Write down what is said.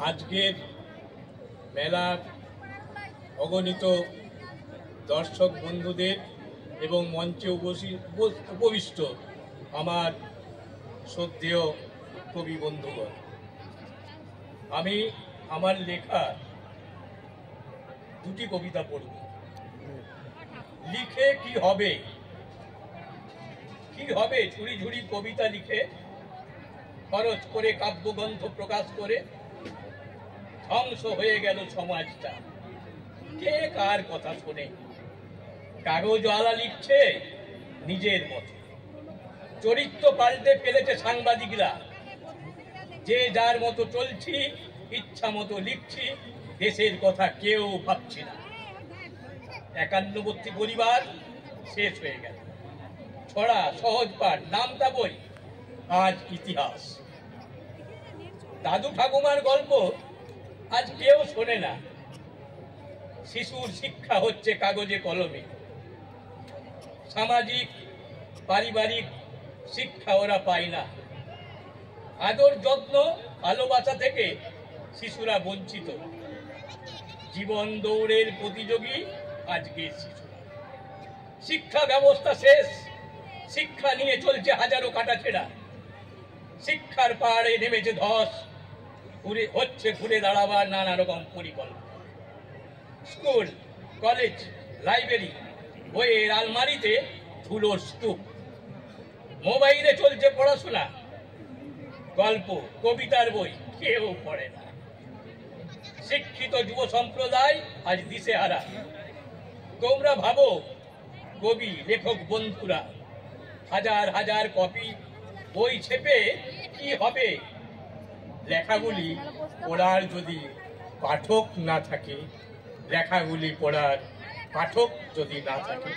আজকের মেলার অগণিত দর্শক বন্ধুদের এবং মঞ্চে উপবিষ্ট আমার শ্রদ্ধেয় কবি বন্ধুগণ, আমি আমার লেখা দুটি কবিতা পড়ব। লিখে কি হবে, কি হবে ঝুড়ি ঝুড়ি কবিতা লিখে, খরচ করে কাব্যগ্রন্থ প্রকাশ করে ধ্বংস হয়ে গেল সমাজটা। কে কার কথা শোনে? কাগজওয়ালা লিখছে নিজের মতো, চরিত্র পাল্টে ফেলেছে সাংবাদিকরা। যে যার মতো চলছি, ইচ্ছা মতো লিখছি, দেশের কথা কেউ ভাবছি না। 91 পরিবার শেষ হয়ে গেল। ছড়া, সহজ পাঠ, নামতা বই, আজ ইতিহাস। দাদু ঠাকুমার গল্প আজ কেউ শোনে না। শিশুর শিক্ষা হচ্ছে কাগজে কলমে। সামাজিক পারিবারিক শিক্ষা ওরা পায় না। আদর যত্ন ভালোবাসা থেকে শিশুরা বঞ্চিত। জীবন দৌড়ের প্রতিযোগী আজকে শিশুরা। শিক্ষা ব্যবস্থা শেষ, শিক্ষা নিয়ে চলছে হাজারো কাটাছেঁড়া। শিক্ষার পাহাড়ে নেমেছে ধস, ঘুরে দাঁড়াবার নানা রকম পরিকল্পনা। স্কুল, কলেজ, লাইব্রেরি, বইয়ের আলমারিতে ধুলোর স্তূপ। মোবাইলে চলছে পড়াশোনা, গল্প কবিতার বই কেউ পড়ে না। শিক্ষিত যুব সম্প্রদায় আজ দিশেহারা। তোমরা ভাবো কবি লেখক বন্ধুরা হাজার হাজার কপি বই ছেপে কি হবে? লেখাগুলি পড়ার যদি পাঠক না থাকে, লেখাগুলি পড়ার পাঠক যদি না থাকে,